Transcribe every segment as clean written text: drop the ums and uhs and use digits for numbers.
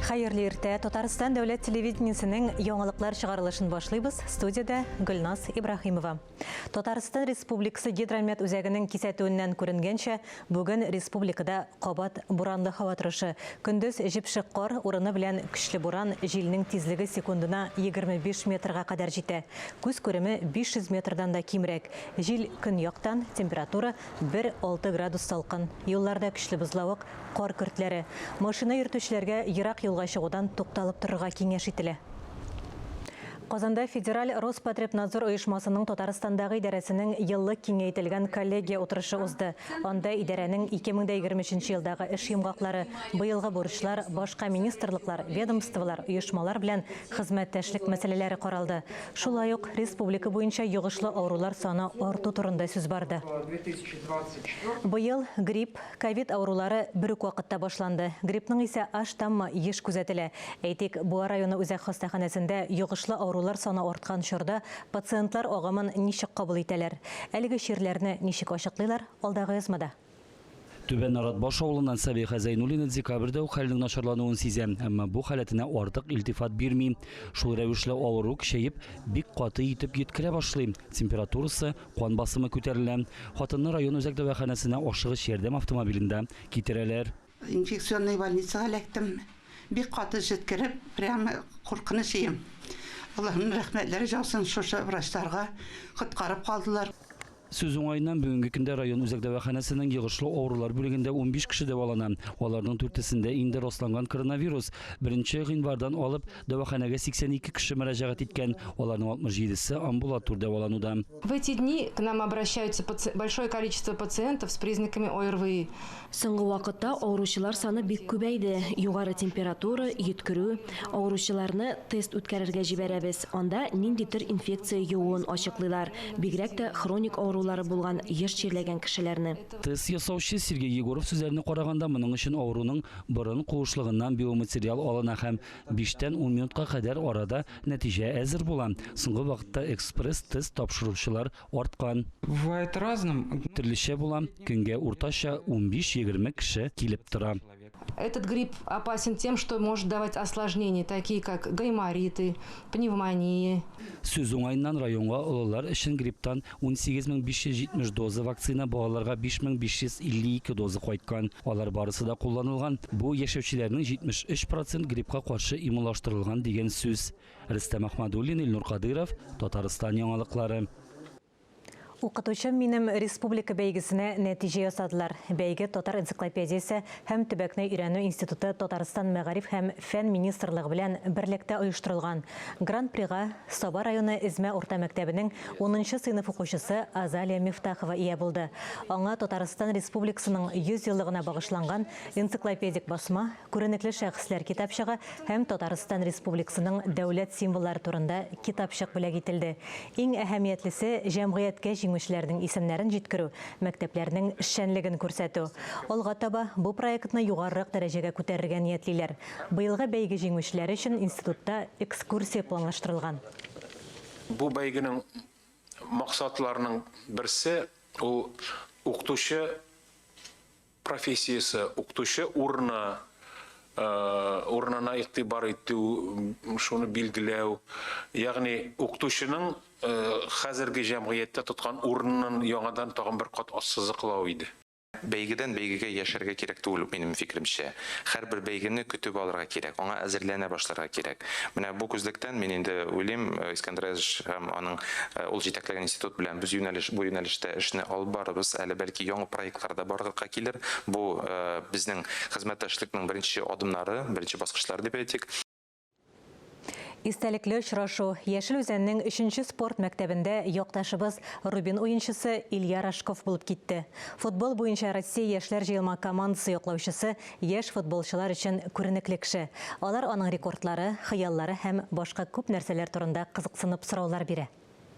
Хайырлы иртә, Татарстан дәүләт телевидениесенең яңалыклар чыгарылышын башлыйбыз. Студияда Гөлназ Ибрахимова. Татарстан Республикасы гидромет үзәгенең кисәтүеннән күренгәнчә, бүген республикада кабат буранлы һава торышы. Көндез җепшек кар урыны белән көчле буран, җилнең тизлеге секундына 25 метрга кадәр җитә. Күз күреме 500 метрдан да кимрәк. Җил көньяктан, температура 1-6 градус салкын. Юлларда көчле бозлавык, кар көртләре. Машина йөртүчеләргә ерак юлга чыгудан тукталып торырга киңәш ителә. Казанда федераль Роспотребнадзор оешмасының Татарстандагы идарәсенең еллык киңәйтелгән коллегия утырышы узды. Анда идарәнең 2023 елдагы эш йомгаклары, быелгы бурычлар, башка министрлыклар, ведомстволар, оешмалар белән хезмәттәшлек мәсьәләләре каралды. Шулай ук республика буенча йогышлы авырулар саны арту турында сүз барды. Быел грипп, ковид авырулары бер үк вакытта башланды. Гриппның исә аштаммы еш күзәтелә. Әйтик, Буа районы үзәк хастаханәсендә йогышлы авырулар саны арткан чорда пациентлар агымын ничек кабул итәләр? Әлеге чирләрне ничек ачыклыйлар? Алдагы язмада. Түбән Аратбаш авылыннан Сабиха Зайнуллина декабрьдә хәлнең начарлануын сизә, әмма бу хәләтенә артык илтифат бирми. Шул рәвешле авыру көчәеп, бик каты итеп йиткерә башлый. Температурасы, кан басымы күтәрелә. Хатынны район үзәк дәваханәсенә ашыгыч ярдәм автомобилендә китерәләр. Инфекционный больницага эләктем. Бик каты җиткереп, прямо куркыныч ем. Аллаһның рәхмәтләре жаусын, шушы врачларга коткарып калдылар. Сүз уңайыннан бүгенге көндә район үзәк дәваханәсенең йогышлы авырулар бүлегендә 15 кеше дәвалана. Аларның 4-сендә инде расланган коронавирус. 1 гыйнвардан алып дәваханәгә 82 кеше мөрәҗәгать иткән. Аларның 67-се амбулатор дәвалануда. В эти дни к нам обращаются большое количество пациентов с признаками ОРВИ. Соңгы вакытта авыручылар саны бик күбәйде. Югары температура, йиткерү, авыручыларны тест үткәрергә җибәрәбез. Анда ниндидер инфекция юуын ачыклыйлар. Бигрәк тә хроник авырулары булган еш чирләгән кешеләрне. Тест ясаучы Сергей Егоров сүзләренә караганда, моның өчен авыруның борын куышлыгыннан биоматериал алына һәм 5-10 минутка кадәр арада нәтиҗә әзер була. Соңгы вакытта экспресс тест тапшыручылар арткан. Бывает разным. Төрлечә була. Көнгә уртача 15-20 кеше килеп тора. Этот грипп опасен тем, что может давать осложнения, такие как гаймориты, пневмонии. Сүз уңайыннан районга олылар өчен грипптан 18570 доза вакцина, балаларга 5552 доза кайткан. Алар барысы да кулланылган. Бу яшәүчеләрнең 73% гриппка каршы иммунлаштырылган дигән сүз. Рөстәм Әхмәдуллин, Илнур Кадыров, Татарстан яңалыклары. Укытучы минем республика бәйгесенә нәтиҗә ясадылар. Бәйге Татар энциклопедиясе һәм Төбәкне өйрәнү институты Татарстан мәгариф һәм фән министрлыгы белән берлектә оештырылган. Гран-прига Саба районы Измә урта мәктәбенең 10-нчы сыйныф укучысы Азалия Мифтахова ия булды. Аңа Татарстан Республикасының 100 еллыгына багышланган энциклопедик басма, күренекле шәхесләр китапчыгы һәм Татарстан Республикасының дәүләт символлары турында китапчык бүләк ителде. Иң әһәмиятлесе җәмгыятькә җиңүчеләрнең исемнәрен җиткерү, мәктәпләрнең эшчәнлеген күрсәтү. Алга таба бу проектны югарырак дәрәҗәгә күтәрергә ниятлиләр. Быелгы бәйге җиңүчеләре өчен институтта экскурсия планлаштырылган. Бу бәйгенең максатларының берсе ул укытучы профессиясы, укытучы урынына игътибар итү, шуны билгеләү. Ягъни укытучының хәзерге җәмгыятьтә тоткан урынын яңадан тагын бер кат ассызыклау иде. Бәйгедән бәйгегә яшәргә кирәк түгел, минем фикеремчә. Һәрбер бәйгене көтеп алырга кирәк, аңа әзерләнә башларга кирәк. Менә бу күзлектән мин инде уйлыйм, Искәндәр Әзиш һәм аның ул җитәкләгән институт белән без бу юнәлештә эшне алып барабыз. Әле бәлки яңа проектларда барырга килер. Бу безнең хезмәттәшлекнең беренче адымнары, беренче баскычлары дип әйтик. Истәлекле очрашу Яшел Үзәннең 3-нче спорт мәктәбендә якташыбыз Рубин уенчысы Илья Рашков булып китте. Футбол буенча Россия яшьләр җыелма командасы яклаучысы яшь футболчылар өчен күренекле кеше. Алар аның рекордлары, хыяллары һәм башка күп нәрсәләр турында кызыксынып сораулар бирә.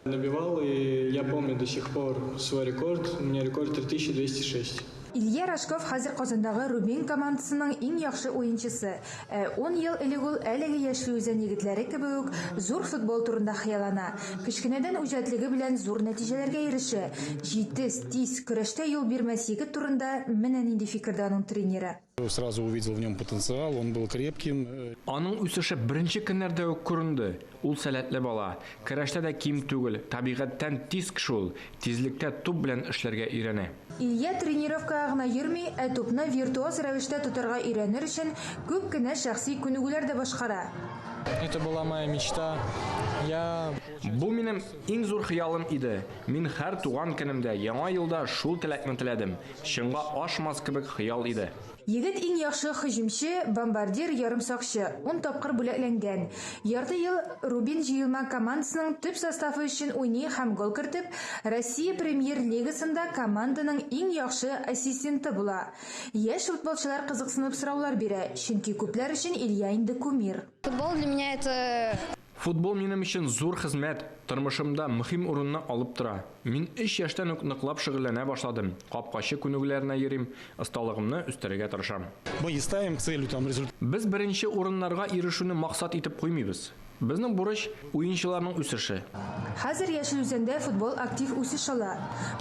Набивал, и я помню до сих пор свой рекорд. У меня рекорд 3206. Илья Рашков хәзер Казандагы Рубин командасының иң яхшы уенчысы. 10 ел элек ул әлеге яшьле үзән егетләре кебек үк зур футбол турында хыяллана. Кечкенәдән үҗәтлеге белән зур нәтиҗәләргә ирешә. Җитез, тиз, көрәштә юл бирмәс егет турында менә нинди фикердә аның тренеры. Сразу увидел в нем потенциал, он был крепким. Аның үсеше беренче көннәрдә үк күренде. Ул сәләтле бала, көрәштә дә ким түгел, табигатьтән тиз кеше ул, тизлектә туп белән эшләргә өйрәнә. Илья тренировкага гына йөрми, тупны виртуоз рәвештә тотарга өйрәнер өчен күп кенә шәхси күнегүләр дә башкара. Это была моя мечта. Бу минем иң зур хыялым иде. Мин һәр туган көнемдә, яңа елда шул теләкне теләдем. Чынга ашмас кебек хыял иде. Егет иң яхшы һөҗүмче, бомбардир, ярымсакчы, 10 тапкыр бүләкләнгән. Ярты ел Рубин җыелма командасының төп составы өчен уйный һәм гол кертеп, Россия премьер-лигасында команданың иң яхшы ассистенты була. Яшь футболчылар кызыксынып сораулар бирә, чөнки күпләр өчен Илья инде кумир. Футбол для меня это... Футбол минем өчен зур хезмәт, тормышымда мөһим урынны алып тора. Мин 3 яшьтән үк ныклап шөгыльләнә башладым. Капкачы күнегүләренә йөрим, осталыгымны үстерергә тырышам. Мы не ставим целью там результат. Без беренче урыннарга ирешүне максат итеп куймыйбыз. Безнең бурыч уенчыларның үсеше. Хәзер яшел үзәндә футбол актив үсеш ала.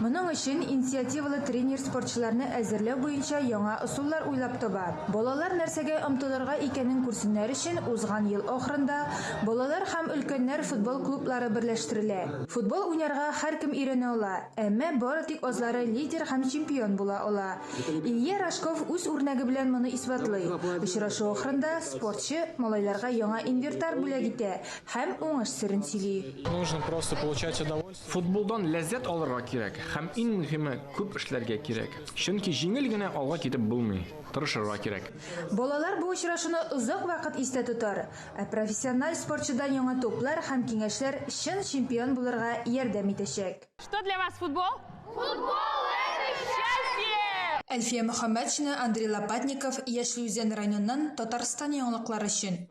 Моның өчен инициативалы тренер спортчыларны әзерләү буенча яңа ысуллар уйлап таба. Балалар нәрсәгә омтылырга икәнен күрсеннәр өчен узган ел ахырында балалар һәм өлкәннәр футбол клублары берләштерелә. Футбол уйнарга һәркем өйрәнә ала, әмма бары тик азлары лидер һәм чемпион була ала. Илья Рашков үз үрнәге белән моны исбатлый. Очрашу ахырында спортчы малайларга яңа инвентарь бүләк итә һәм уңыш сирен сөйли. Нужно просто получать удовольствие. Футболдан ләззәт алырга кирәк һәм иң мөһиме күп эшләргә кирәк. Чөнки җиңел генә алга китеп булмый. Тырышырга кирәк. Балалар бу очрашуны озак вакыт истә тотар. Профессиональ спортчыдан яңа топлар һәм киңәшләр чын чемпион булырга ярдәм итәчәк. Что для вас футбол? Футбол это счастье! Әлфия Мөхәммәтшина, Андрей Лопатников, Яшел Үзән районыннан Татарстан яңалыклары өчен.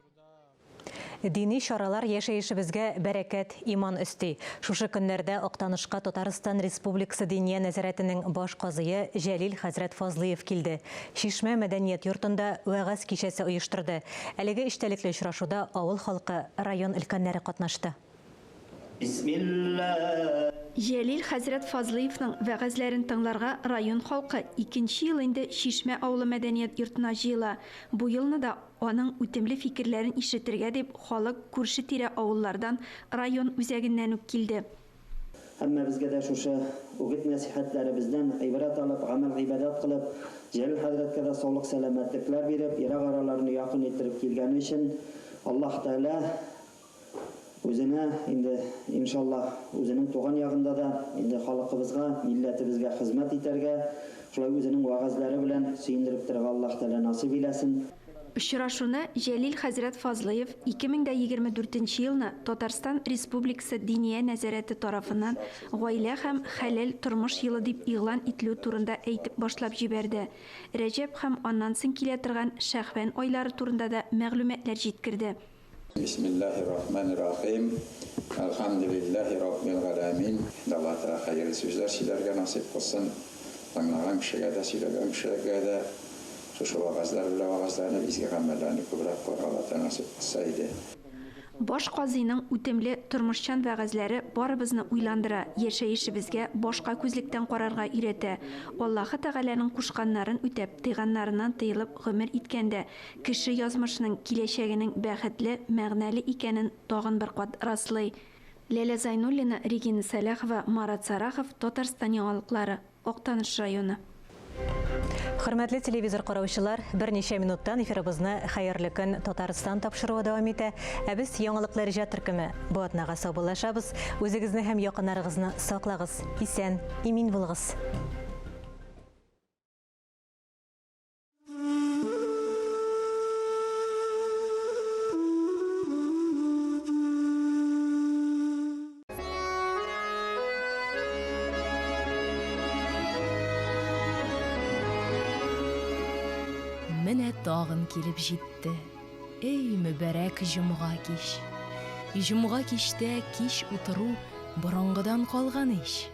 Дини шаралар яшәешебезгә бәрәкәт, иман өсти. Шушы көннәрдә Актанышка Татарстан Республикасы Диния нәзарәтенең баш казые Җәлил хәзрәт Фазлыев килде. Шишмә мәдәният йортында вәгазь кичәсе оештырды. Әлеге эштәлекле очрашуда авыл халкы, район өлкәннәре катнашты. Җәлил хәзрәт Фазлыевның вәгазьләрен тыңларга район халкы 2нче ел инде Шишмә авылы мәдәният йортына җыела. Бу елны да аның үтемле фикерләрен ишетергә дип халык күрше-тирә авыллардан, район үзәгеннән үк килде. Әмма безгә дә шушы үгет нәсихәтләребездән гыйбрат алып, гамәл гыйбадат кылып, Җәлил хәзрәткә дә саулык сәламәтлекләр биреп, ерак араларны якын иттереп килгән өчен Аллаһ Тәала үзенә инде иншаллах үзенең туган ягында да инде халкыбызга, милләтебезгә хезмәт итәргә, шулай үзенең вагазлары белән сөендереп торырга Аллаһ Тәала насыйп иләсен. Очрашуны Җәлил хәзрәт Фазлыев 2024 елны Татарстан Республикасы Диния нәзарәте тарафыннан гаилә һәм хәләл тормыш елы дип игълан ителү турында әйтеп башлап җибәрде. Рәҗәб һәм аннан соң килә торган Шәһбән айлары турында да мәгълүматлар җиткерде. Бисмиллаһир-рахманир-рахим. Алхамдулиллаһи раббил галәмин. Алла Тәала хәйрле сүзләр сөйләргә насыйп кылсын. Аңлаган кешегә дә, сөйләгән кешегә дә шушы вагазлар белән вагазларны бизгә гамәлләрне күбрәк Алла Тәала насыйп кылса иде. Баш казыйның үтемле тормышчан вәгазьләре барыбызны уйландыра, яшәешебезгә башка күзлектән карарга өйрәтә. Аллаһы Тәгаләнең кушканнарын үтәп, тыйганнарыннан тыелып гомер иткәндә, кеше язмышының киләчәгенең бәхетле, мәгънәле икәнен тагын бер кат раслый. Ләлә Зайнуллина, Регина Сәләхова, Марат Сарахов, Татарстан яңалыклары, Актаныш районы. Хөрмәтле телевизор караучылар, берничә минуттан эфирыбызны хәерле көн Татарстан тапшыруы дәвам итә. Ә без яңалыклар иҗат төркеме бу атнага саубуллашабыз. Үзегезне һәм якыннарыгызны саклагыз. Исән, имин булыгыз. Менә тагын килеп җитте. Эй, мүбәрәк җомга кич. Җомга кичтә кич утыру борынгыдан калган иш.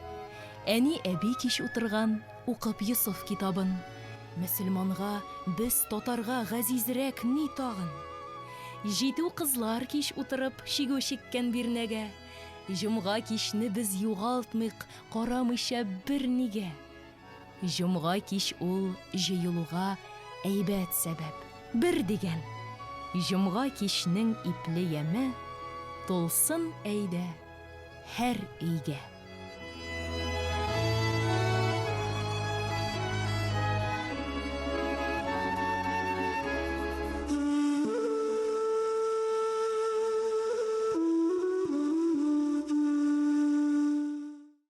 Әни әби кич утырган, укып Йосыф китабын. Мөселманга, без татарга газизрәк ни тагын? Җитү кызлар кич утырып шигү чиккән бирнәгә. Җомга кичне без югалтмыйк, карамыйча бер нигә. Җомга кич ул җыелуга әйбәт сәбәп. Бер дигән. Җомга кичнең ипле яме тулсын әйдә һәр өйгә.